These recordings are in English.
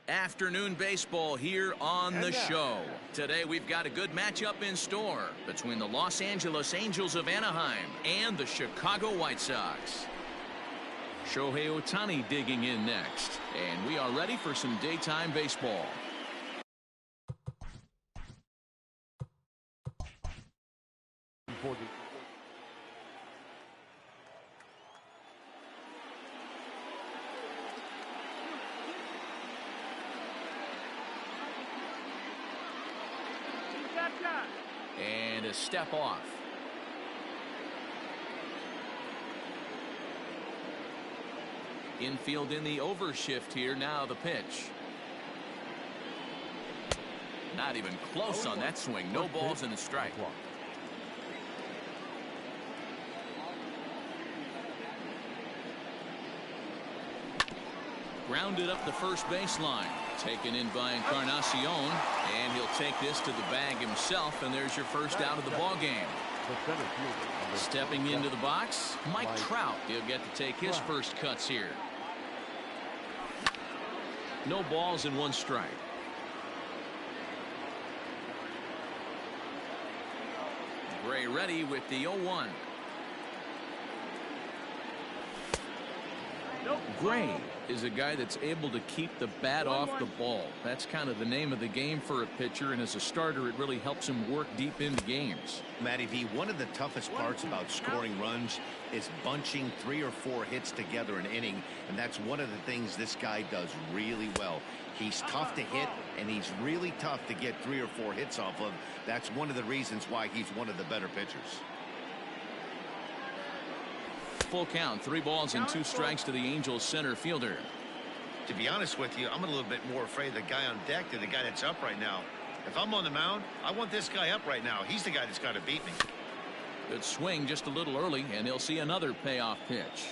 Afternoon baseball here on the show. Today we've got a good matchup in store between the Los Angeles Angels of Anaheim and the Chicago White Sox. Shohei Ohtani digging in next, and we are ready for some daytime baseball. And a step off. Infield in the overshift here. Now the pitch. Not even close on that swing. No balls in the strike. Grounded up the first baseline. Taken in by Encarnacion, and he'll take this to the bag himself, and there's your first out of the ball game. Stepping into the box, Mike Trout. He'll get to take his first cuts here. No balls and one strike. Gray ready with the 0-1. Gray is a guy that's able to keep the bat off the ball. That's kind of the name of the game for a pitcher, and as a starter, it really helps him work deep into games. Matty V, one of the toughest parts about scoring runs is bunching 3 or 4 hits together an inning, and that's one of the things this guy does really well. He's tough to hit, and he's really tough to get 3 or 4 hits off of. That's one of the reasons why he's one of the better pitchers. Full count, 3 balls and 2 strikes to the Angels center fielder. To be honest with you, I'm a little bit more afraid of the guy on deck than the guy that's up right now. If I'm on the mound, I want this guy up right now. He's the guy that's got to beat me. Good swing just a little early, and he'll see another payoff pitch.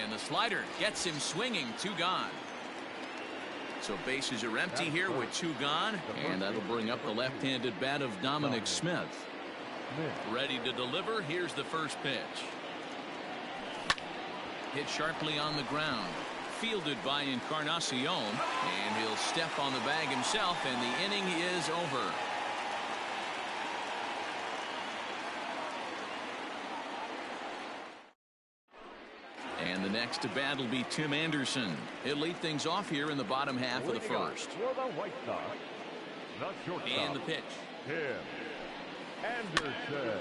And the slider gets him swinging. 2 gone. So bases are empty here with 2 gone, and that'll bring up the left-handed bat of Dominic Smith. Ready to deliver. Here's the first pitch. Hit sharply on the ground. Fielded by Encarnacion, and he'll step on the bag himself, and the inning is over. And the next to bat will be Tim Anderson. He'll lead things off here in the bottom half of the first. And the pitch. Tim Anderson.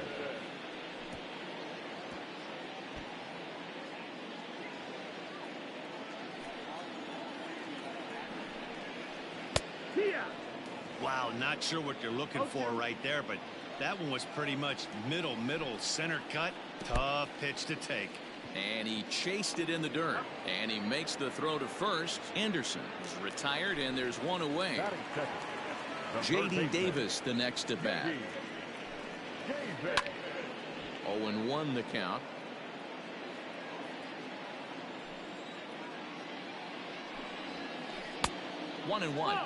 Wow, not sure what you're looking for right there, but that one was pretty much middle center cut. Tough pitch to take. And he chased it in the dirt, and he makes the throw to first. Anderson is retired, and there's one away. J.D. Davis the next to bat. 0-1 the count. One and one.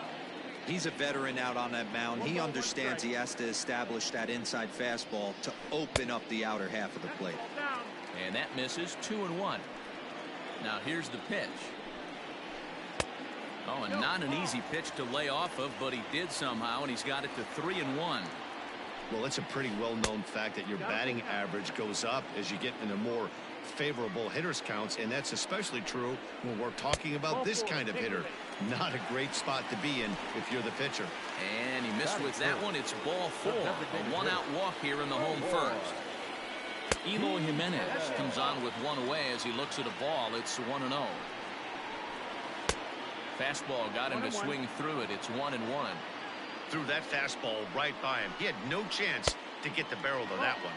He's a veteran out on that mound. He understands he has to establish that inside fastball to open up the outer half of the plate. And that misses. 2-1. Now here's the pitch. Oh, and not an easy pitch to lay off of, but he did somehow, and he's got it to 3-1. Well, it's a pretty well-known fact that your batting average goes up as you get into more favorable hitters counts, and that's especially true when we're talking about this kind of hitter. Not a great spot to be in if you're the pitcher. And he missed with that one. It's ball 4. A 1-out walk here in the home first. Eloy Jimenez comes on with 1 away as he looks at a ball. It's 1-0. Fastball got him to swing through it. It's 1-1. Threw that fastball right by him. He had no chance to get the barrel to that one.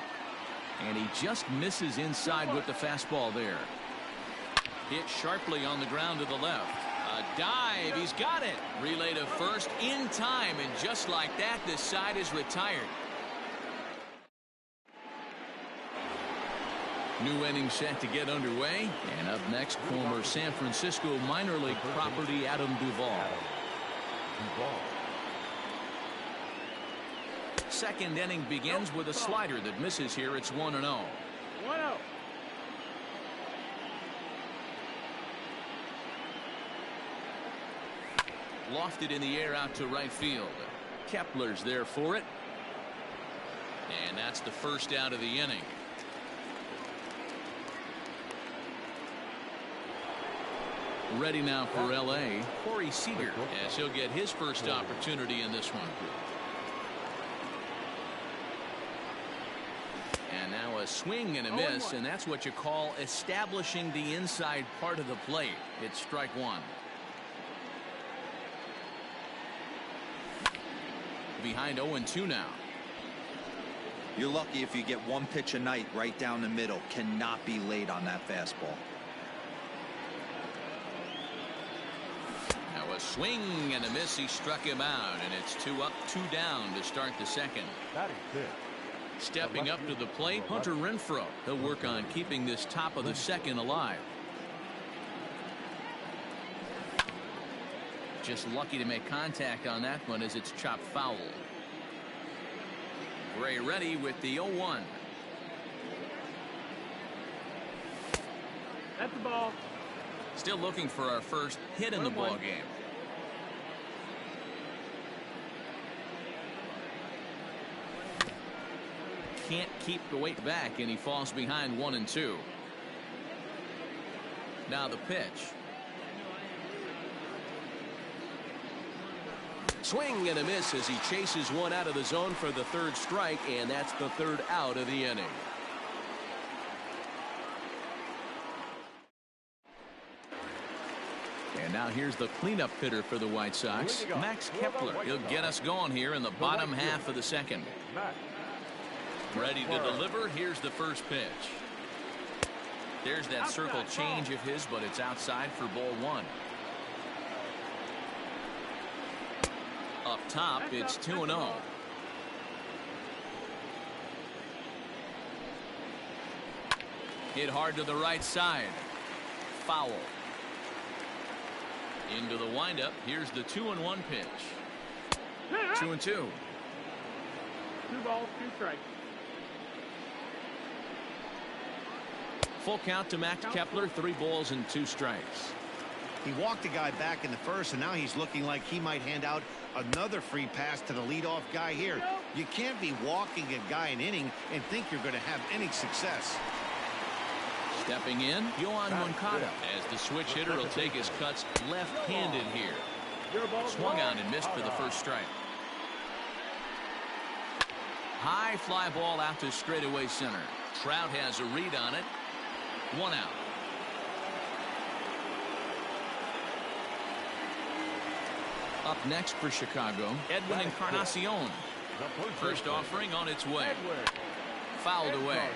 And he just misses inside with the fastball there. Hit sharply on the ground to the left. A dive. He's got it. Relay to first in time. And just like that, this side is retired. New inning set to get underway. And up next, former San Francisco minor league property Adam Duvall. second inning begins with a slider that misses here. It's 1-0. 1-0. Lofted in the air out to right field. Kepler's there for it. And that's the first out of the inning. Ready now for L.A., Corey Seager, as he'll get his first opportunity in this one. And now a swing and a miss, and that's what you call establishing the inside part of the plate. It's strike one. Behind 0-2 now. You're lucky if you get one pitch a night right down the middle. Cannot be late on that fastball. Now a swing and a miss. He struck him out, and it's 2 up, 2 down to start the second. That is it. Stepping up to the plate, Hunter Renfroe. He'll work on keeping this top of the second alive. Just lucky to make contact on that one as it's chopped foul. Gray ready with the 0-1. That's the ball. Still looking for our first hit in the ball game. Can't keep the weight back, and he falls behind 1-2. Now the pitch. Swing and a miss as he chases one out of the zone for the third strike, and that's the third out of the inning. And now here's the cleanup hitter for the White Sox, Max Kepler. He'll get us going here in the bottom half of the second. Ready to deliver. Here's the first pitch. There's that circle change of his, but it's outside for ball one. Up top, it's 2-0. Hit hard to the right side. Foul. Into the windup. Here's the 2-1 pitch. 2-2. 2 balls, 2 strikes. Full count to Max Kepler. 3 balls and 2 strikes. He walked a guy back in the first, and now he's looking like he might hand out another free pass to the leadoff guy here. You can't be walking a guy an inning and think you're going to have any success. Stepping in, Yohan Moncada, as the switch hitter will take his cuts left-handed here. Swung on and missed for the first strike. High fly ball out to straightaway center. Trout has a read on it. 1 out. Up next for Chicago, Edwin Encarnacion. First offering on its way. Fouled away.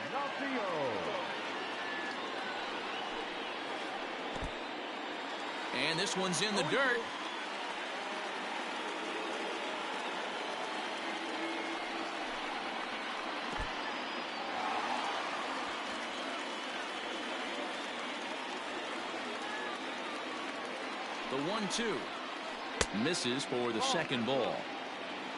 And this one's in the dirt. The 1-2. Misses for the second ball.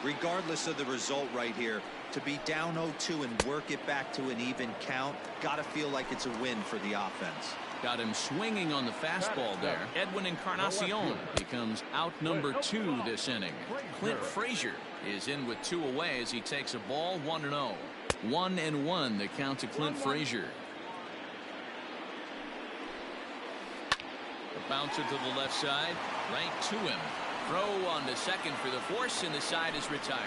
Regardless of the result right here, to be down 0-2 and work it back to an even count, gotta feel like it's a win for the offense. Got him swinging on the fastball there. Edwin Encarnacion becomes out number 2 this inning. Clint Frazier is in with 2 away as he takes a ball. 1-0. 1-1 the count to Clint Frazier. The bouncer to the left side, right to him. Throw on the second for the force, and the side is retired.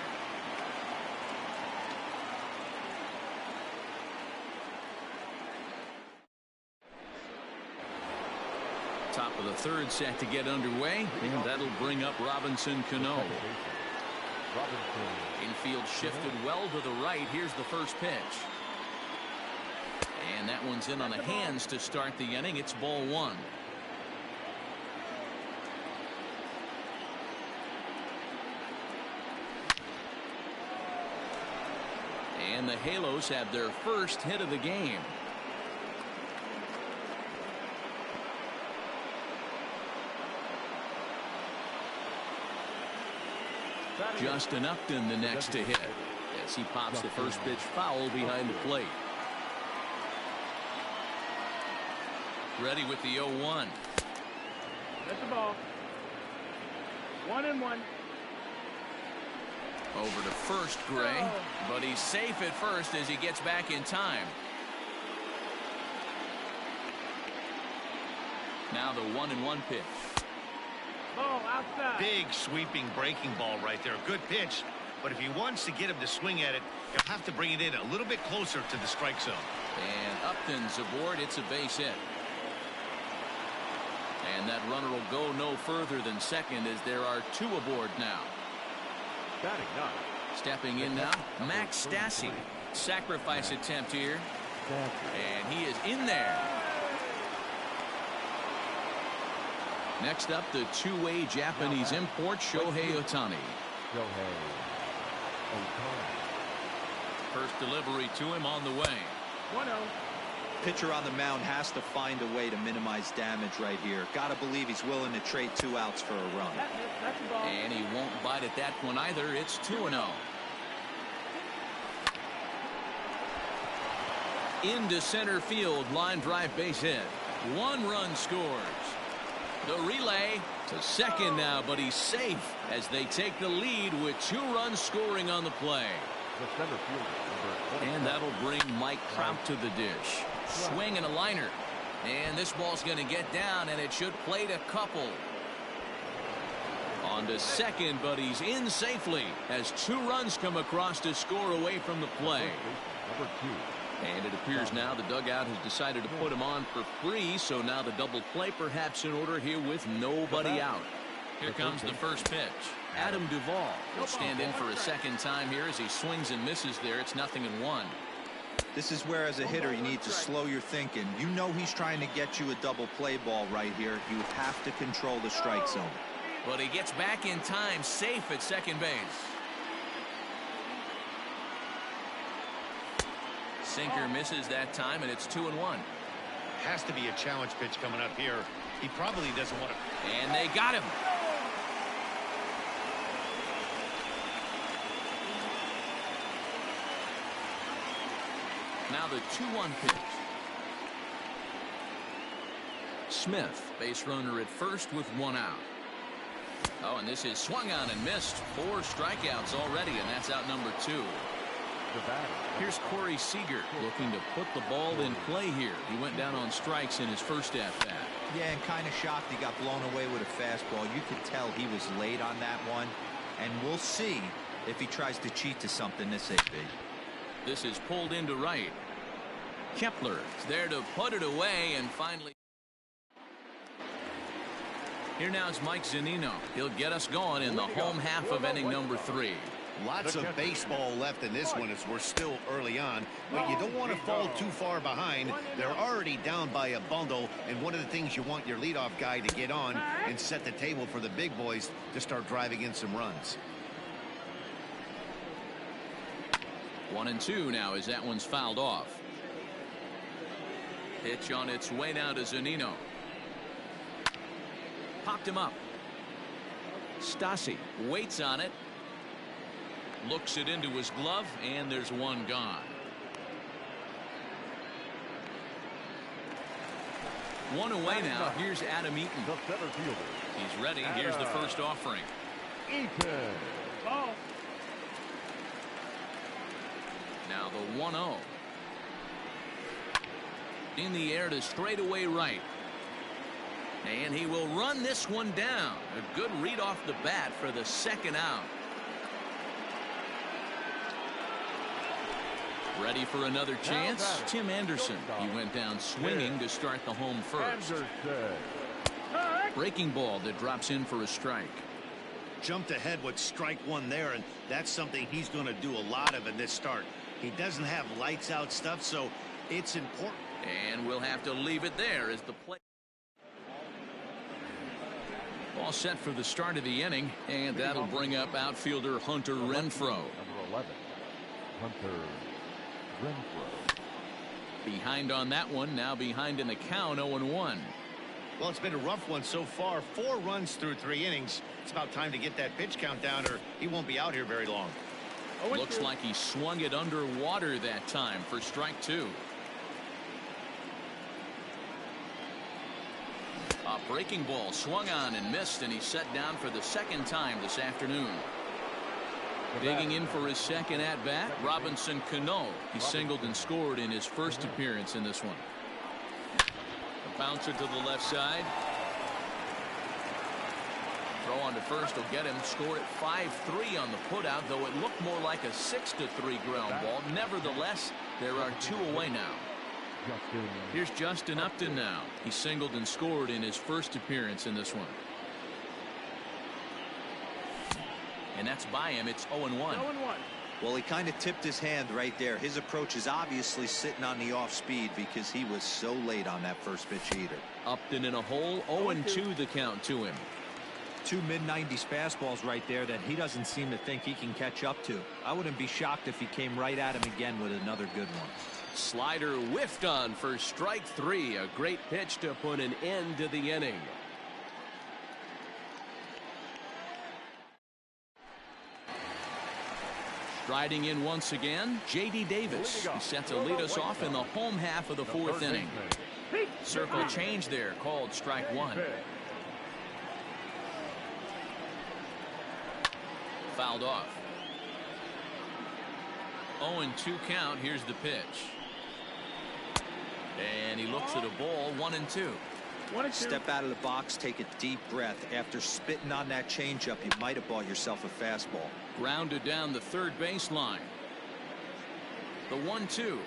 Top of the third set to get underway, and that'll bring up Robinson Cano. Infield shifted well to the right. Here's the first pitch. And that one's in on the hands to start the inning. It's ball 1. And the Halos have their first hit of the game. Justin Upton the next to hit. as he pops the first pitch foul behind the plate. Ready with the 0-1. That's the ball. 1-1. Over to first, Gray, but he's safe at first as he gets back in time. Now the 1-1 pitch. Ball outside. Big sweeping breaking ball right there. Good pitch, but if he wants to get him to swing at it, he'll have to bring it in a little bit closer to the strike zone. And Upton's aboard. It's a base hit. And that runner will go no further than second as there are 2 aboard now. Batting up. Stepping in now, Max Stassi. Sacrifice attempt here. And he is in there. Next up, the two-way Japanese import, Shohei Ohtani. First delivery to him on the way. 1-0. Pitcher on the mound has to find a way to minimize damage right here. Got to believe he's willing to trade 2 outs for a run. That's the ball. And he won't bite at that one either. It's 2-0. Into center field, line drive base hit. 1 run scores. The relay to second now, but he's safe as they take the lead with 2 runs scoring on the play. The center fielder. And that'll bring Mike Trout to the dish. Swing and a liner. And this ball's going to get down, and it should plate a couple. On to second, but he's in safely as 2 runs come across to score away from the play. Number 2. And it appears now the dugout has decided to put him on for free, so now the double play perhaps in order here with nobody out. Here comes the first pitch. Adam Duvall will stand in for a second time here as he swings and misses there. It's 0-1. This is where, as a hitter, you need to slow your thinking. You know he's trying to get you a double play ball right here. You have to control the strike zone. But he gets back in time, safe at second base. Sinker misses that time, and it's 2-1. Has to be a challenge pitch coming up here. He probably doesn't want to. And they got him. Now the 2-1 pitch. Smith, base runner at first with 1 out. Oh, and this is swung on and missed. 4 strikeouts already, and that's out number 2. Here's Corey Seager looking to put the ball in play here. He went down on strikes in his first at-bat. Yeah, and kind of shocked he got blown away with a fastball. You could tell he was late on that one, and we'll see if he tries to cheat to something this AB. This is pulled into right. Kepler is there to put it away, and finally. Here now is Mike Zunino. He'll get us going in the home half of inning number 3. Lots of baseball left in this one as we're still early on, but you don't want to fall too far behind. They're already down by a bundle, and one of the things you want your leadoff guy to get on and set the table for the big boys to start driving in some runs. 1-2 now as that one's fouled off. Pitch on its way now to Zunino. Popped him up. Stassi waits on it. Looks it into his glove, and there's 1 gone. 1 away now. Here's Adam Eaton. He's ready. Here's the first offering. Eaton. Ball. Now the 1-0. In the air to straightaway right. And he will run this one down. A good read off the bat for the second out. Ready for another chance? Tim Anderson. He went down swinging to start the home first. Breaking ball that drops in for a strike. Jumped ahead with strike 1 there, and that's something he's going to do a lot of in this start. He doesn't have lights out stuff, so it's important. And we'll have to leave it there as the play. All set for the start of the inning, and that'll bring up outfielder Hunter Renfroe. Number 11, Hunter Renfroe. Behind on that one, now behind in the count, 0-1. Well, it's been a rough one so far. 4 runs through 3 innings. It's about time to get that pitch count down, or he won't be out here very long. Looks like he swung it underwater that time for strike 2. A breaking ball swung on and missed, and he's set down for the second time this afternoon. Digging in for his second at-bat, Robinson Cano. He singled and scored in his first appearance in this one. A bouncer to the left side. Throw on to first will get him. Scored at 5-3 on the putout, though it looked more like a 6-3 ground ball. Nevertheless, there are 2 away now. Here's Justin Upton now. He singled and scored in his first appearance in this one. And that's by him. It's 0-1. Well, he kind of tipped his hand right there. His approach is obviously sitting on the off speed because he was so late on that first pitch either. Upton in a hole. 0-2 the count to him. 2 mid-90s fastballs right there that he doesn't seem to think he can catch up to. I wouldn't be shocked if he came right at him again with another good one. Slider whiffed on for strike 3. A great pitch to put an end to the inning. Striding in once again, J.D. Davis. He set to lead us off in the home half of the 4th inning. Circle change there, called strike 1. Fouled off. 0-2 count. Here's the pitch. And he looks at a ball. 1-2. Step out of the box, take a deep breath. After spitting on that changeup, you might have bought yourself a fastball. Grounded down the third baseline. The 1-2.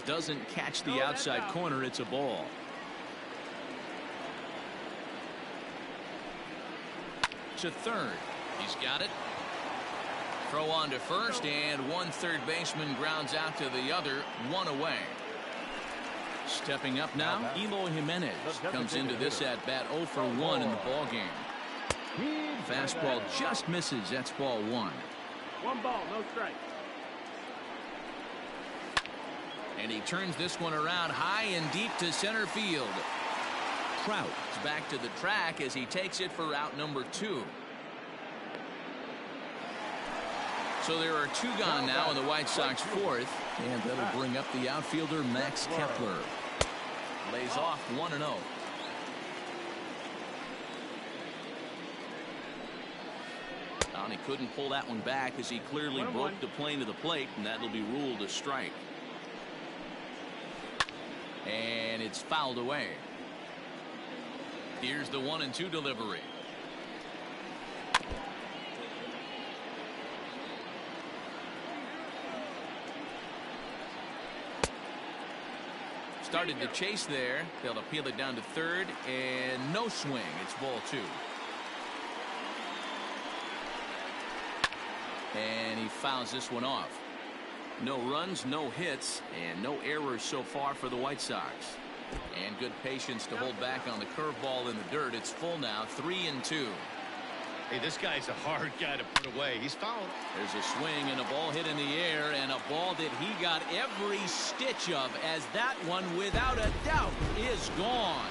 Doesn't catch the outside corner. It's a ball. To third. He's got it. Throw on to first, and one third baseman grounds out to the other. 1 away. Stepping up now, Eloy Jimenez comes into this at bat 0 for 1 in the ball game. Fastball just misses. That's ball 1. 1 ball, no strike. And he turns this one around high and deep to center field. Trout is back to the track as he takes it for out number 2. So there are 2 gone now in the White Sox 4th, and that'll bring up the outfielder Max Kepler. Lays off 1-0. And he couldn't pull that one back as he clearly broke the plane to the plate, and that'll be ruled a strike. And it's fouled away. Here's the 1-2 delivery. Started to chase there. They'll appeal it down to third, and no swing. It's ball 2. And he fouls this one off. No runs, no hits, and no errors so far for the White Sox. And good patience to hold back on the curveball in the dirt. It's full now, 3-2. Hey, this guy's a hard guy to put away. He's fouled. There's a swing and a ball hit in the air, and a ball that he got every stitch of, as that one, without a doubt, is gone.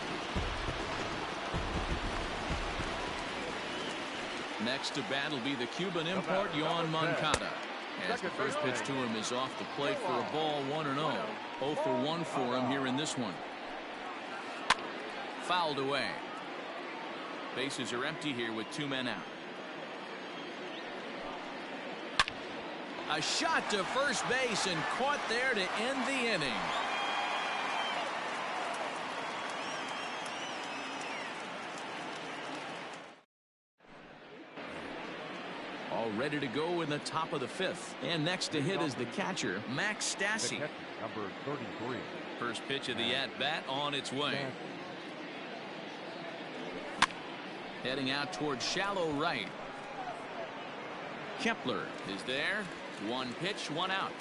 Next to bat will be the Cuban import, Yohan Moncada. As the first pitch to him is off the plate for a ball, 1-0. 0 for 1 for him here in this one. Fouled away. Bases are empty here with 2 men out. A shot to first base and caught there to end the inning. All ready to go in the top of the 5th. And next to hit is the catcher, Max Stassi. Number 33. First pitch of the at-bat on its way. Heading out towards shallow right. Kepler is there. 1 pitch, 1 out.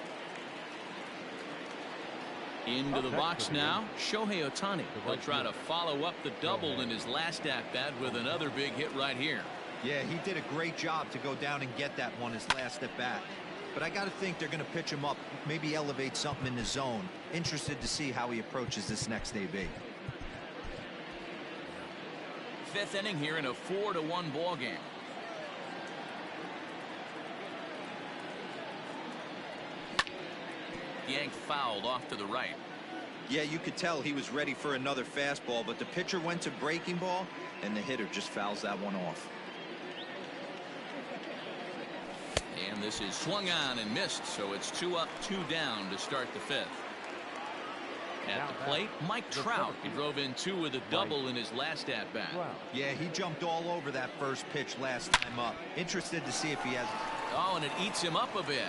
Into the box now, Shohei Ohtani. He'll try to follow up the double in his last at-bat with another big hit right here. Yeah, he did a great job to go down and get that one his last at bat. But I got to think they're going to pitch him up, maybe elevate something in the zone. Interested to see how he approaches this next AB. 5th inning here in a 4-1 ball game. yanked fouled off to the right. Yeah, you could tell he was ready for another fastball, but the pitcher went to breaking ball, and the hitter just fouls that one off. And this is swung on and missed, so it's 2 up, 2 down to start the 5th. At the plate, Mike Trout. He drove in 2 with a double in his last at-bat. Yeah, he jumped all over that first pitch last time up. Interested to see if he has... Oh, and it eats him up a bit.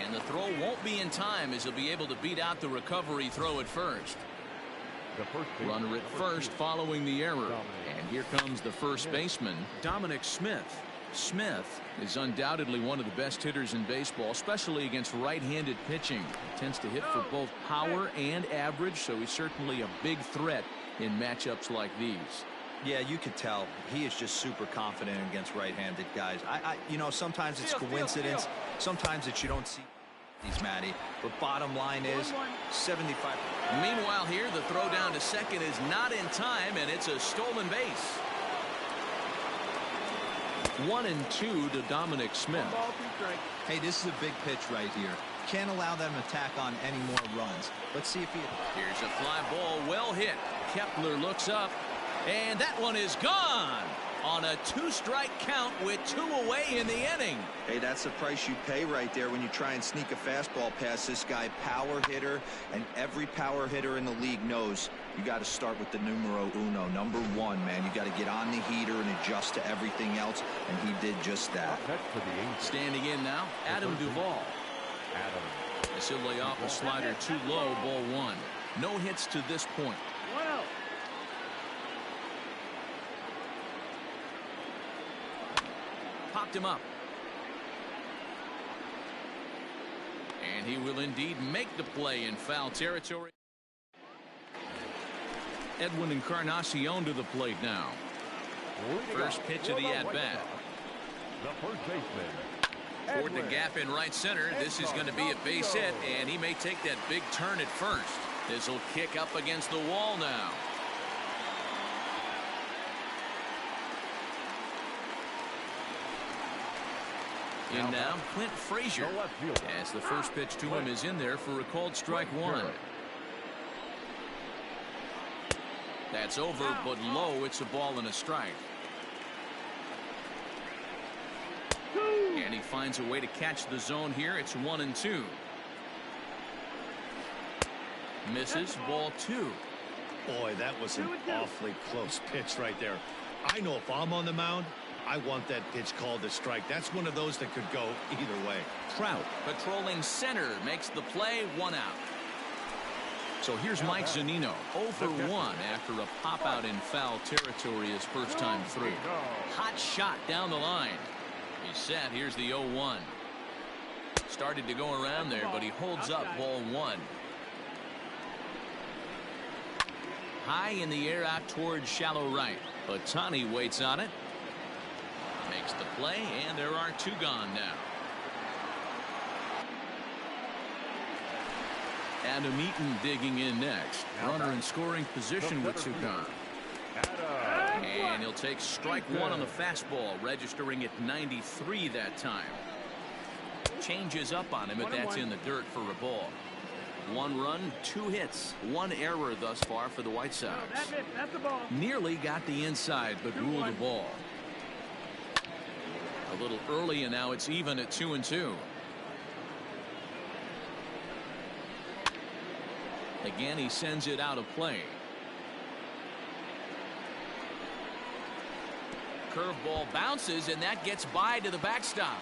And the throw won't be in time as he'll be able to beat out the recovery throw at first. Runner at first following the error. And here comes the first baseman, Dominic Smith. Smith is undoubtedly one of the best hitters in baseball, especially against right-handed pitching. He tends to hit for both power and average, so he's certainly a big threat in matchups like these. Yeah, you could tell he is just super confident against right-handed guys. You know, sometimes it's coincidence. Sometimes it's you don't see these, Matty. But bottom line is 75. Meanwhile here, the throw down to second is not in time, and it's a stolen base. 1-2 to Dominic Smith. Hey, this is a big pitch right here. Can't allow them to tack on any more runs. Let's see if he... Here's a fly ball, well hit. Kepler looks up, and that one is gone on a 2-strike count with 2 away in the inning. Hey, that's the price you pay right there when you try and sneak a fastball past this guy. Power hitter, and every power hitter in the league knows you got to start with the numero uno, number 1, man. You got to get on the heater and adjust to everything else, and he did just that. Standing in now, Adam Duvall. This will lay off a slider too low, ball 1. No hits to this point. Popped him up. And he will indeed make the play in foul territory. Edwin Encarnacion to the plate now. First pitch of the at-bat. The first baseman. Toward the gap in right center. This is going to be a base hit, and he may take that big turn at first. This will kick up against the wall now. In now, Clint Frazier, as the first pitch to him is in there for a called strike 1. That's over, but low. It's a ball and a strike. And he finds a way to catch the zone here. It's 1-2. Misses, ball 2. Boy, that was an awfully close pitch right there. I know if I'm on the mound, I want that pitch called a strike. That's one of those that could go either way. Trout patrolling center makes the play, 1 out. So here's Mike Zunino, 0 for 1 after a pop out in foul territory his first time through. Hot shot down the line. He's set. Here's the 0-1. Started to go around there, but he holds up, ball 1. High in the air out towards shallow right. Ohtani waits on it. Makes the play, and there are 2 gone now. Adam Eaton digging in next. Runner in scoring position with 2 gone. And he'll take strike 1 on the fastball, registering at 93 that time. Changes up on him, but that's in the dirt for a ball. 1 run, 2 hits, 1 error thus far for the White Sox. That's the ball. Nearly got the inside, but ruled the ball. A little early, and now it's even at 2-2. Again, he sends it out of play. Curveball bounces, and that gets by to the backstop.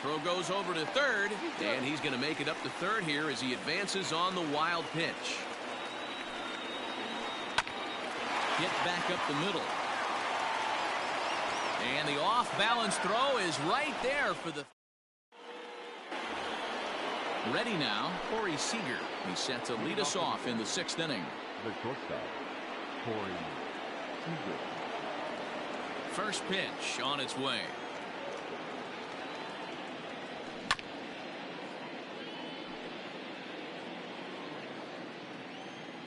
Throw goes over to third, and he's going to make it up to third here as he advances on the wild pitch. Hit back up the middle. And the off-balance throw is right there for the... Ready now, Corey Seager. He's set to lead us off in the 6th inning. The shortstop, Corey Seager. First pitch on its way.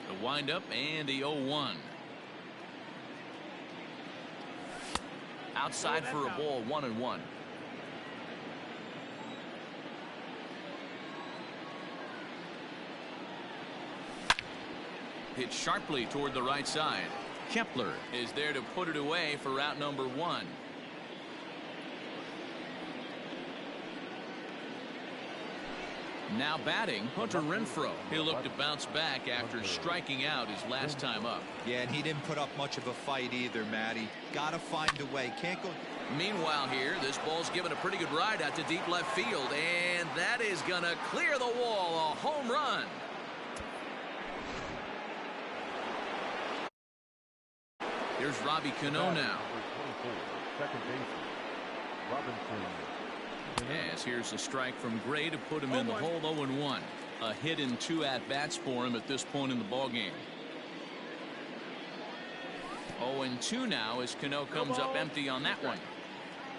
The windup and the 0-1. Outside for a ball, 1-1. Hit sharply toward the right side. Kepler is there to put it away for route number 1. Now batting, Hunter Renfroe. He'll look to bounce back after striking out his last time up. Yeah, and he didn't put up much of a fight either, Matty. Got to find a way. Can't go. Meanwhile here, this ball's given a pretty good ride out to deep left field, and that is going to clear the wall. A home run. Here's Robbie Cano now. Second baseman, Robinson. Yes, here's a strike from Gray to put him in the hole. 0-1. A hit in 2 at-bats for him at this point in the ballgame. 0-2 now as Cano comes up empty on that one.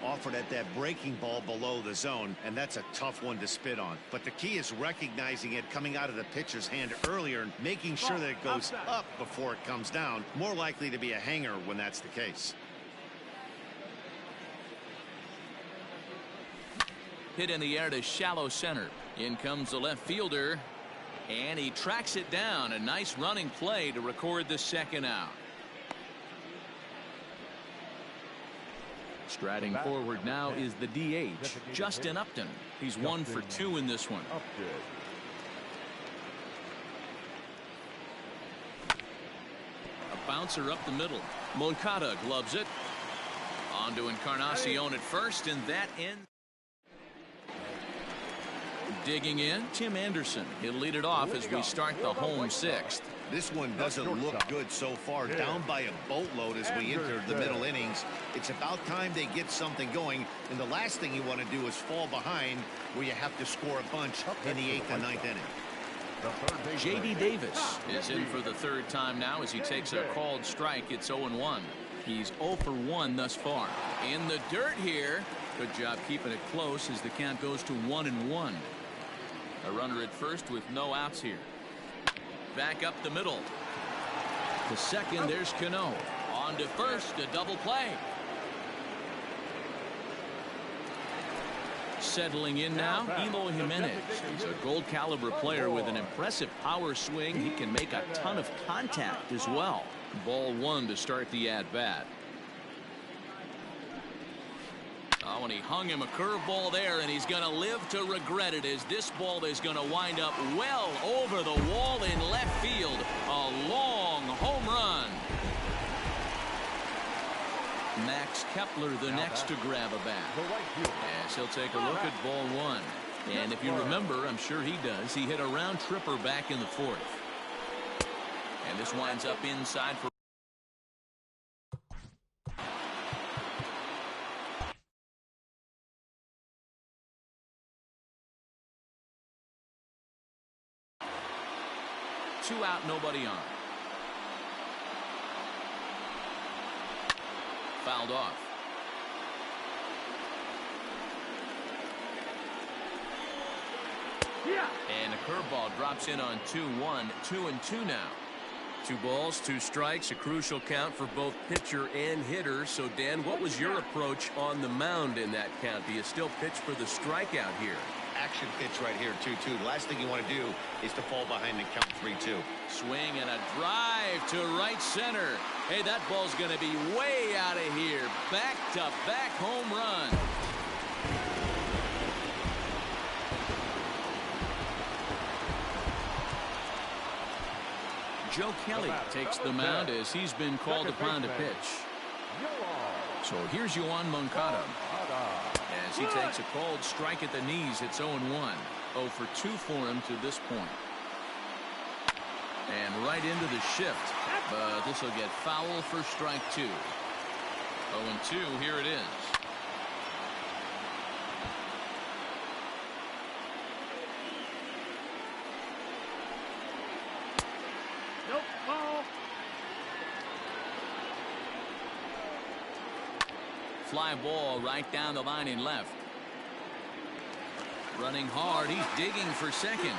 Offered at that breaking ball below the zone, and that's a tough one to spit on. But the key is recognizing it coming out of the pitcher's hand earlier and making sure that it goes up before it comes down. More likely to be a hanger when that's the case. Hit in the air to shallow center. In comes the left fielder, and he tracks it down. A nice running play to record the second out. Striding forward now is the DH, Justin Upton. He's 1 for 2 in this one. A bouncer up the middle. Moncada gloves it. On to Encarnacion at first, and that ends. Digging in, Tim Anderson. He'll lead it off as we start the home 6th. This one doesn't look good so far. Down by a boatload as we enter the middle innings. It's about time they get something going, and the last thing you want to do is fall behind where you have to score a bunch in the 8th and 9th inning. J.D. Davis is in for the 3rd time now as he takes a called strike. It's 0-1. He's 0 for 1 thus far. In the dirt here. Good job keeping it close as the count goes to 1-1. A runner at first with no outs here. Back up the middle. To second, there's Cano. On to first, a double play. Settling in now, Eloy Jimenez. He's a gold caliber player with an impressive power swing. He can make a ton of contact as well. Ball 1 to start the at-bat. Oh, and he hung him a curveball there, and he's going to live to regret it as this ball is going to wind up well over the wall in left field. A long home run. Max Kepler the next to grab a bat. Yes, he'll take a look at ball 1. And if you remember, I'm sure he does, he hit a round tripper back in the 4th. And this winds up inside for two out, nobody on. Fouled off. And a curveball drops in on 2-1. 2-2 now. 2 balls, 2 strikes, a crucial count for both pitcher and hitter. So, Dan, what was your approach on the mound in that count? Do you still pitch for the strikeout here? Action pitch right here, 2-2. The last thing you want to do is to fall behind and count 3-2. Swing and a drive to right center. Hey, that ball's going to be way out of here. Back-to-back home run. Joe Kelly takes the mound as he's been called upon to pitch. So here's Yohan Moncada. As he takes a called strike at the knees, it's 0-1. 0 for 2 for him to this point. And right into the shift. But this will get foul for strike 2. 0-2, here it is. Nope, ball. Fly ball right down the line in left. Running hard, he's digging for second.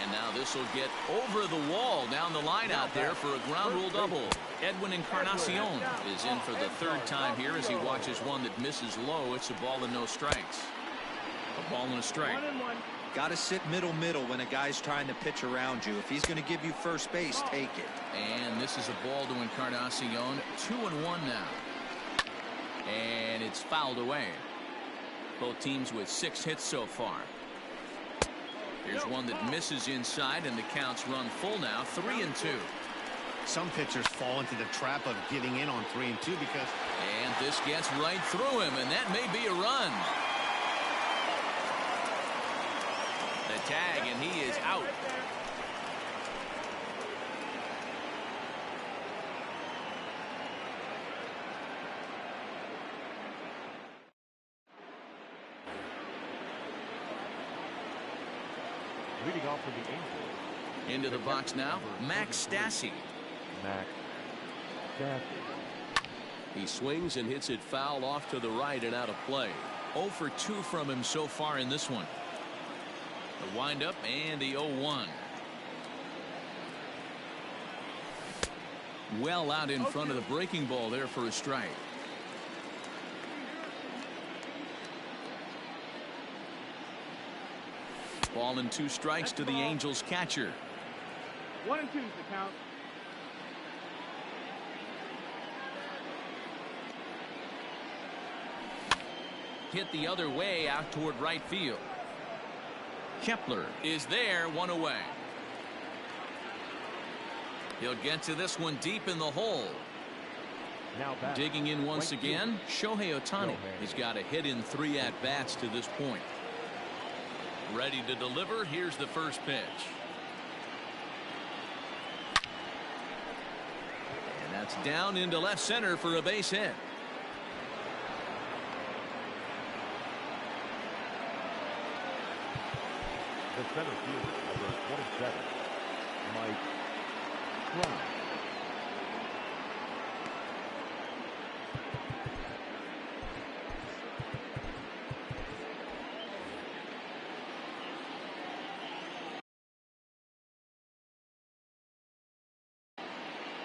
And now this will get over the wall down the line out there for a ground rule double. Edwin Encarnacion is in for the 3rd time here as he watches one that misses low. It's a ball and no strikes. A ball and a strike. 1-1. Got to sit middle when a guy's trying to pitch around you. If he's going to give you first base, take it. And this is a ball to Encarnacion. 2-1 now. And it's fouled away. Both teams with 6 hits so far. Here's one that misses inside, and the counts run full now. 3-2. Some pitchers fall into the trap of giving in on 3-2 because... And this gets right through him, and that may be a run. The tag, and he is out. Leading off for the Angels. Into the box now, Max Stassi. Max Stassi. He swings and hits it foul off to the right and out of play. 0 for 2 from him so far in this one. The windup and the 0-1. Well out in front of the breaking ball there for a strike. Ball and 2 strikes to the Angels catcher. 1 and 2 is the count. Hit the other way out toward right field. Kepler is there, 1 away. He'll get to this one deep in the hole. Now back. Digging in once again, Shohei Ohtani. He's got a hit in 3 at-bats to this point. Ready to deliver. Here's the first pitch. And that's down into left center for a base hit. The center fielder, number 27, Mike Trout.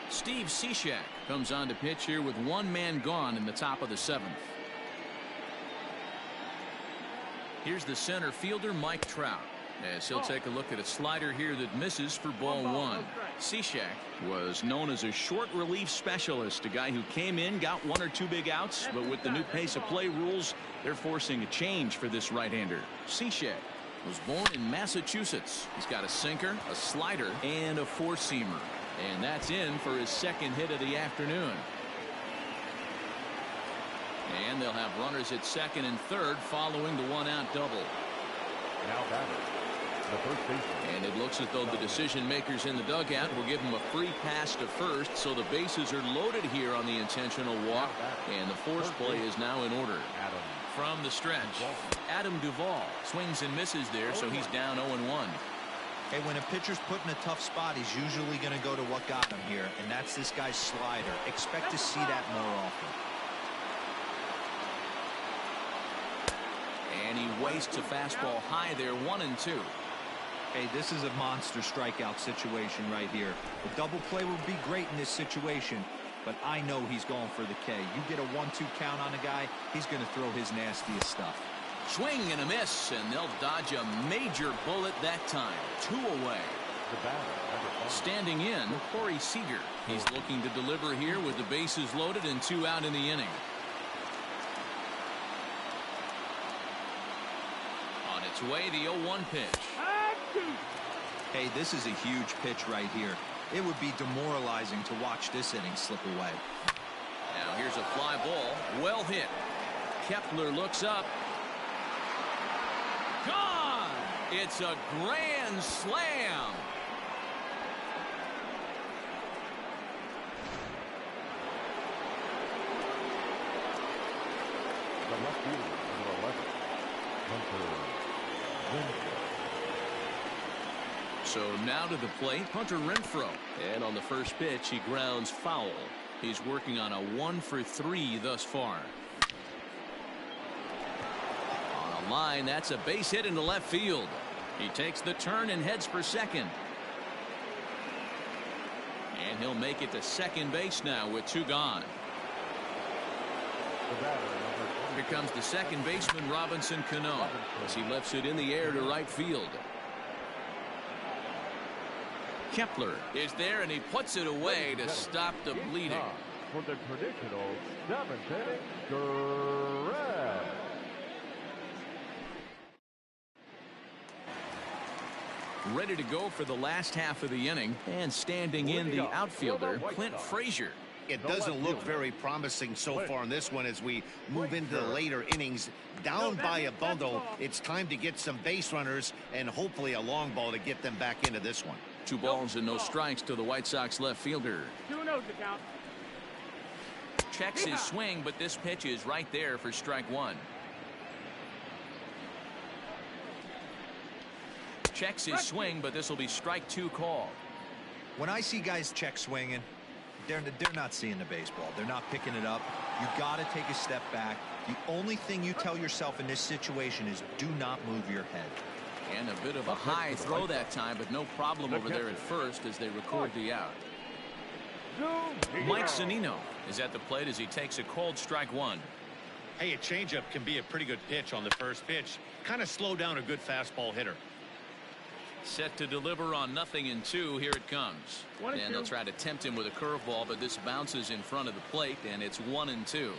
Steve Cishek comes on to pitch here with 1 man gone in the top of the 7th. Here's the center fielder, Mike Trout, as he'll take a look at a slider here that misses for ball 1. Cishek was known as a short relief specialist, a guy who came in, got 1 or 2 big outs, but with the new pace of play rules, they're forcing a change for this right-hander. Cishek was born in Massachusetts. He's got a sinker, a slider, and a 4-seamer. And that's in for his 2nd hit of the afternoon. And they'll have runners at 2nd and 3rd following the 1-out double. Now batter, the first baseman. And it looks as though the decision makers in the dugout will give him a free pass to first, so the bases are loaded here on the intentional walk, and the force play is now in order. From the stretch, Adam Duvall swings and misses there, so he's down 0-1. Hey, when a pitcher's put in a tough spot, he's usually going to go to what got him here, and that's this guy's slider. Expect to see that more often. And he wastes a fastball high there, 1-2. Hey, this is a monster strikeout situation right here. The double play would be great in this situation, but I know he's going for the K. You get a 1-2 count on a guy, he's going to throw his nastiest stuff. Swing and a miss, and they'll dodge a major bullet that time. 2 away. The batter, standing in, Corey Seager. He's looking to deliver here with the bases loaded and 2 out in the inning. On its way, the 0-1 pitch. Hey, this is a huge pitch right here. It would be demoralizing to watch this inning slip away. Now here's a fly ball. Well hit. Kepler looks up. Gone! It's a grand slam. The left fielder, number 11, Hunter Renfroe. So now to the plate, Hunter Renfroe. And on the first pitch, he grounds foul. He's working on a 1 for 3 thus far. On a line, that's a base hit into left field. He takes the turn and heads for second. And he'll make it to second base now with 2 gone. The batter, number 20. Here comes the second baseman, Robinson Cano, as he lifts it in the air to right field. Kepler is there, and he puts it away to stop the bleeding. For the traditional 7th inning, Greg. Ready to go for the last half of the inning, and standing in the outfielder, Clint Frazier. It doesn't look very promising so far in this one as we move into the later innings. Down by a bundle, it's time to get some base runners and hopefully a long ball to get them back into this one. 2 balls and no strikes to the White Sox left fielder. 2-0 the count. Checks his swing, but this pitch is right there for strike 1. Checks his swing, but this will be strike 2 call. When I see guys check swinging, they're not seeing the baseball. They're not picking it up. You got to take a step back. The only thing you tell yourself in this situation is do not move your head. And a bit of a high throw that time, but no problem over there at first as they record the out. Mike Zunino is at the plate as he takes a called strike 1. Hey, a changeup can be a pretty good pitch on the first pitch. Kind of slow down a good fastball hitter. Set to deliver on 0-2. Here it comes. And they'll try to tempt him with a curveball, but this bounces in front of the plate, and it's 1-2.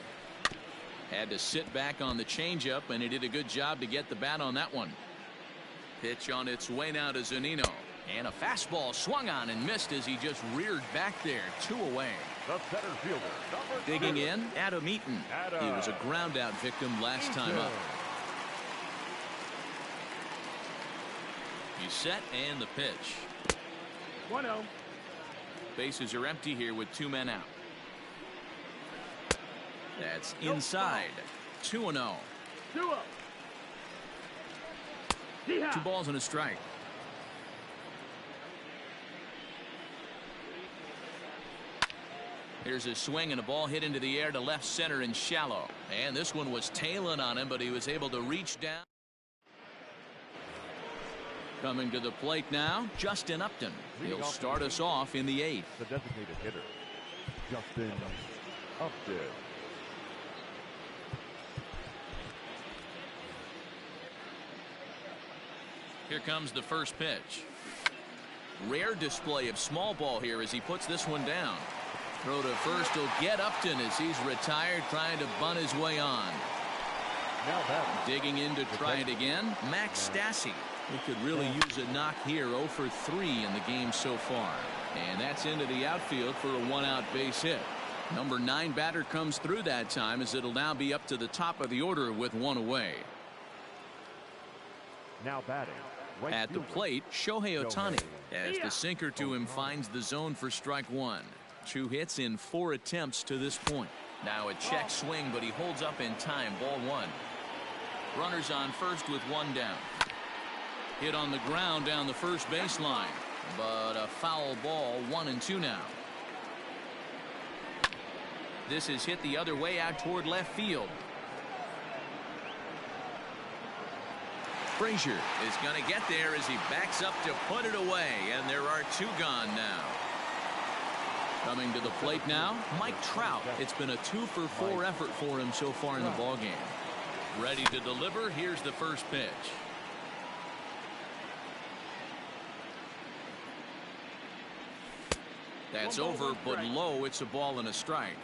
Had to sit back on the changeup, and he did a good job to get the bat on that one. Pitch on its way now to Zunino. And a fastball swung on and missed as he just reared back there. 2 away. The center fielder, Digging in, Adam Eaton. He was a ground out victim last time up. He's set, and the pitch. 1-0. Bases are empty here with 2 men out. That's inside. 2-0. 2-0. 2 balls and a strike. Here's a swing and a ball hit into the air to left center and shallow. And this one was tailing on him, but he was able to reach down. Coming to the plate now, Justin Upton. He'll start us off in the 8th. The designated hitter, Justin Upton. Here comes the first pitch. Rare display of small ball here as he puts this one down. Throw to first will get Upton as he's retired, trying to bunt his way on. Now that digging in to try it again, Max Stassi. He could really use a knock here. 0 for 3 in the game so far. And that's into the outfield for a 1-out base hit. Number 9 batter comes through that time as it'll now be up to the top of the order with 1 away. Now batting. Right at the plate, Shohei Ohtani, as the sinker to him finds the zone for strike 1. 2 hits in 4 attempts to this point. Now a check swing, but he holds up in time. Ball 1. Runners on first with 1 down. Hit on the ground down the first baseline, but a foul ball. 1-2 now. This is hit the other way out toward left field. Frazier is going to get there as he backs up to put it away, and there are 2 gone now. Coming to the plate now, Mike Trout. It's been a 2 for 4 effort for him so far in the ballgame. Ready to deliver. Here's the first pitch. That's over, but low. It's a ball and a strike.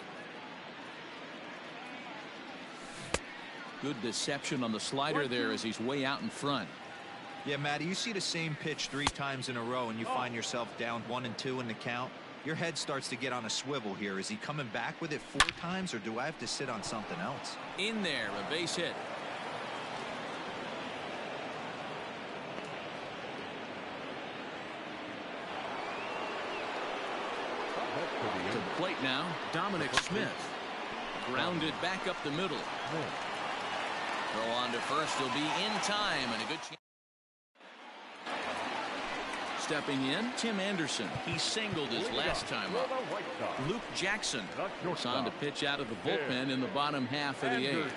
Good deception on the slider there as he's way out in front. Yeah, Matty, you see the same pitch 3 times in a row and you find yourself down 1-2 in the count. Your head starts to get on a swivel here. Is he coming back with it 4 times, or do I have to sit on something else? In there, a base hit. To the plate now, Dominic Smith. Grounded back up the middle. Throw on to first. He'll be in time, and a good chance. Stepping in, Tim Anderson. He singled his last time up. Luke Jackson is on to pitch out of the bullpen in the bottom half of the 8th.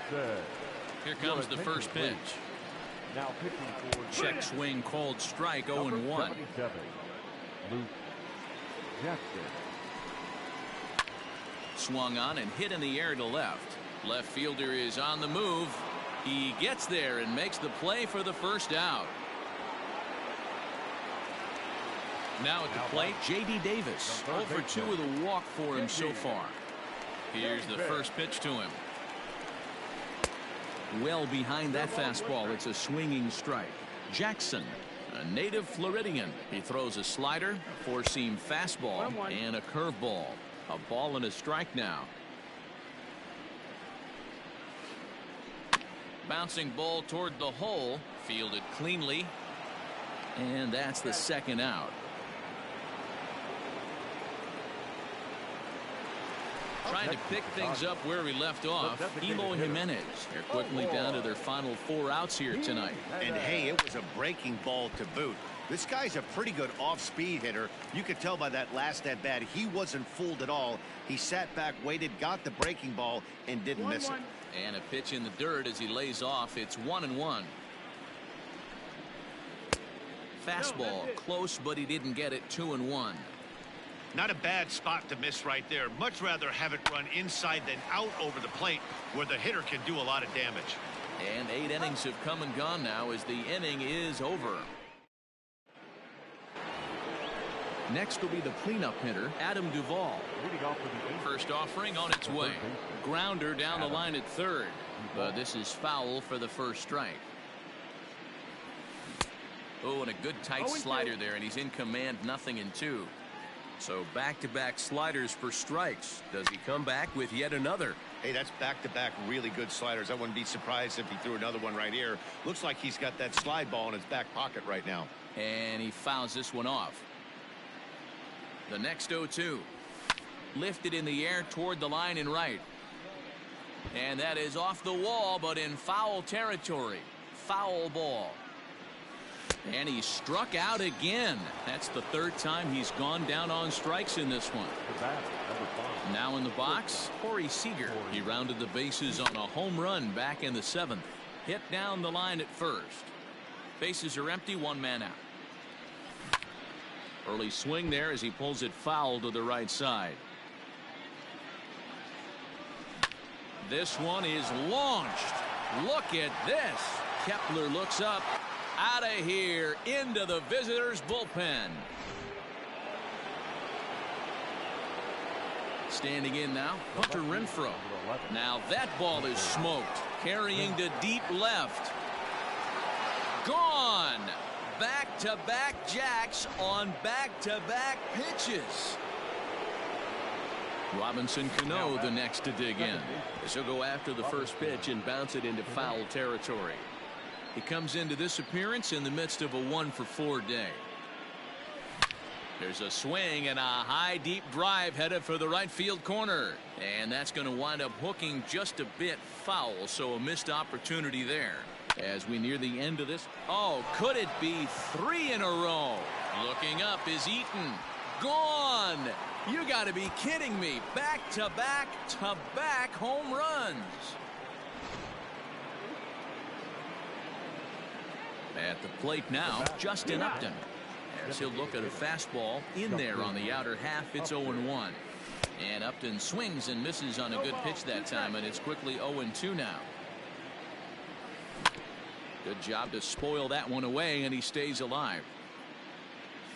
Here comes the first pitch. Check swing called strike. 0-1. Luke Jackson. Swung on and hit in the air to left. Left fielder is on the move. He gets there and makes the play for the first out. Now at the plate, J.D. Davis. 0 for 2 with a walk for him so far. Here's the first pitch to him. Well behind that fastball. It's a swinging strike. Jackson, a native Floridian. He throws a slider, a four-seam fastball, and a curveball. A ball and a strike now. Bouncing ball toward the hole. Fielded cleanly. And that's the second out. Trying to pick things up where we left off. Eloy Jimenez. They're quickly down to their final 4 outs here tonight. And hey, it was a breaking ball to boot. This guy's a pretty good off-speed hitter. You could tell by that last at-bat he wasn't fooled at all. He sat back, waited, got the breaking ball, and didn't miss it. And a pitch in the dirt as he lays off. It's 1-1. Fastball close, but he didn't get it. 2-1. Not a bad spot to miss right there. Much rather have it run inside than out over the plate where the hitter can do a lot of damage. And 8 innings have come and gone now as the inning is over. Next will be the cleanup hitter, Adam Duvall. First offering on its way. Grounder down the line at third. But this is foul for the first strike. Oh, and a good tight slider there, and he's in command, 0-2. So back-to-back sliders for strikes. Does he come back with yet another? Hey, that's back-to-back really good sliders. I wouldn't be surprised if he threw another one right here. Looks like he's got that slide ball in his back pocket right now. And he fouls this one off. The next 0-2. Lifted in the air toward the line and right. And that is off the wall, but in foul territory. Foul ball. And he struck out again. That's the 3rd time he's gone down on strikes in this one. Now in the box, Corey Seager. He rounded the bases on a home run back in the 7th. Hit down the line at first. Bases are empty, 1 man out. Early swing there as he pulls it foul to the right side. This one is launched. Look at this. Kepler looks up. Out of here into the visitors' bullpen. Standing in now, Hunter Renfroe. Now that ball is smoked. Carrying to deep left. Gone. Back-to-back jacks on back-to-back pitches. Robinson Cano the next to dig in. This will go after the first pitch and bounce it into foul territory. He comes into this appearance in the midst of a 1-for-4 day. There's a swing and a high deep drive headed for the right field corner. And that's going to wind up hooking just a bit foul. So a missed opportunity there. As we near the end of this. Oh, could it be 3 in a row? Looking up is Eaton. Gone. You got to be kidding me. Back-to-back home runs. At the plate now, Justin Upton. As he'll look at a fastball in there on the outer half, it's 0-1. And Upton swings and misses on a good pitch that time, and it's quickly 0-2 now. Good job to spoil that one away, and he stays alive.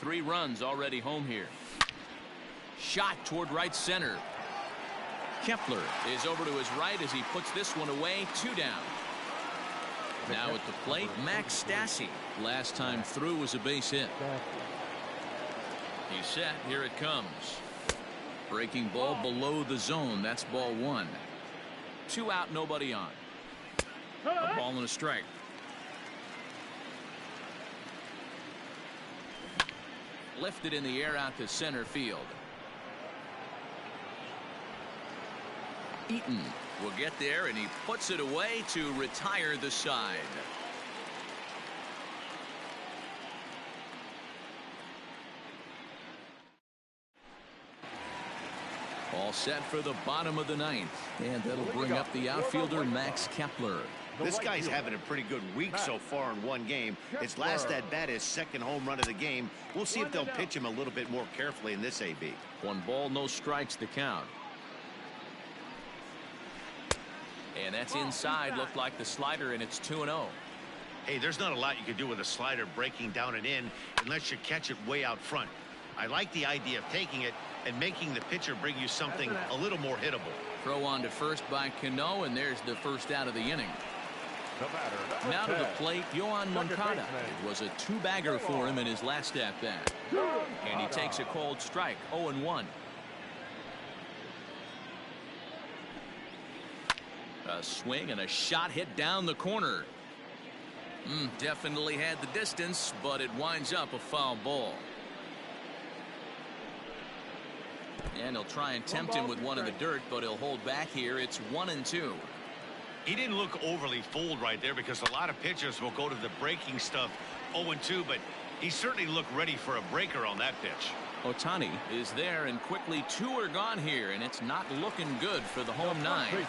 3 runs already home here. Shot toward right center. Kepler is over to his right as he puts this one away. 2 down. Now at the plate, Max Stassi. Last time through was a base hit. He's set. Here it comes. Breaking ball below the zone. That's ball 1. 2 out, nobody on. A ball and a strike. Lifted in the air out to center field. Eaton will get there, and he puts it away to retire the side. All set for the bottom of the 9th. And that'll bring up the outfielder, Max Kepler. This guy's having a pretty good week so far in one game. His last at-bat is 2nd home run of the game. We'll see if they'll pitch him a little bit more carefully in this AB. 1 ball, no strikes to count. And that's inside. Looked like the slider, and it's 2-0. Hey, there's not a lot you can do with a slider breaking down and in unless you catch it way out front. I like the idea of taking it and making the pitcher bring you something a little more hittable. Throw on to first by Cano, and there's the first out of the inning. The batter, Now to number the 10. plate, Yohan Moncada. baseman. It was a two-bagger for him in his last at-bat. And he takes a cold strike, 0-1. A swing and a shot hit down the corner. Definitely had the distance, but it winds up a foul ball. And he'll try and tempt him with one in the dirt, but he'll hold back here. It's 1-2. He didn't look overly fooled right there because a lot of pitchers will go to the breaking stuff 0-2, but he certainly looked ready for a breaker on that pitch. Ohtani is there, and quickly 2 are gone here, and it's not looking good for the home 9. Baseman,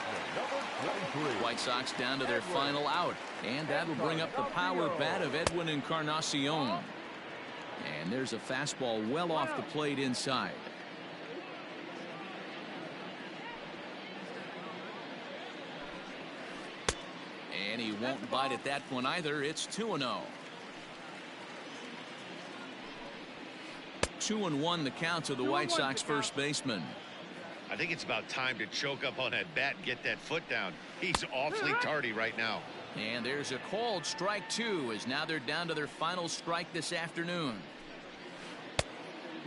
number 23. White Sox down to their final out, and that'll bring up the power bat of Edwin Encarnacion. And there's a fastball well off the plate inside. And he won't bite at that one either. It's 2-0. 2-1 the count to the White Sox first baseman. I think it's about time to choke up on that bat and get that foot down. He's awfully tardy right now. And there's a called strike 2, as now they're down to their final strike this afternoon.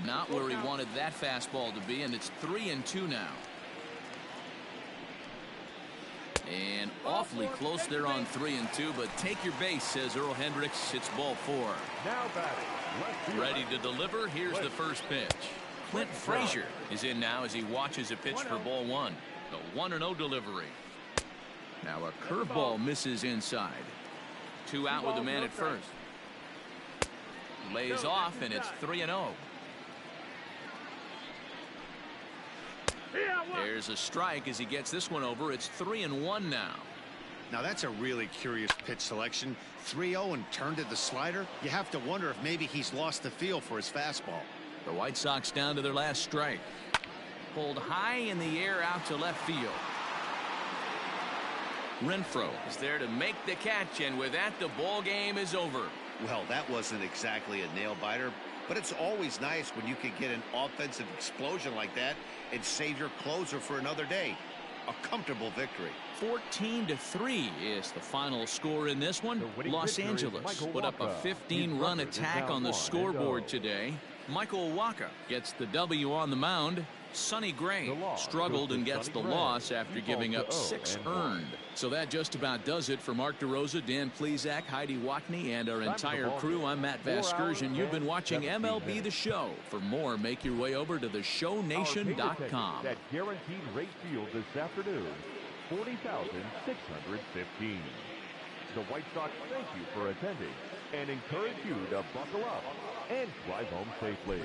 Not where he wanted that fastball to be, and it's 3-2 now. And awfully close there on 3-2, but take your base, says Earl Hendricks. It's ball 4. Now batting, left fielder. Ready to deliver. Here's the first pitch. Clint Frazier is in now as he watches a pitch for ball 1. The 1-0 delivery. Now a curveball misses inside. 2 out with the man at first. Lays off, and it's 3-0. There's a strike as he gets this one over. It's 3-1 now. Now that's a really curious pitch selection. 3-0 and turned to the slider. You have to wonder if maybe he's lost the feel for his fastball. The White Sox down to their last strike. Pulled high in the air out to left field. Renfroe is there to make the catch, and with that, the ball game is over. Well, that wasn't exactly a nail-biter, but it's always nice when you can get an offensive explosion like that and save your closer for another day. A comfortable victory. 14-3 is the final score in this one. Los Angeles put up a 15-run attack on the scoreboard today. Michael Wacha gets the W on the mound. Sonny Gray struggled and gets the loss after giving up 6 earned. So that just about does it for Mark DeRosa, Dan Plesac, Heidi Watney, and our entire crew. I'm Matt Vasgersian. You've been watching MLB The Show. For more, make your way over to theshownation.com. That guaranteed rate field this afternoon, 40,615. The White Sox thank you for attending and encourage you to buckle up and drive home safely.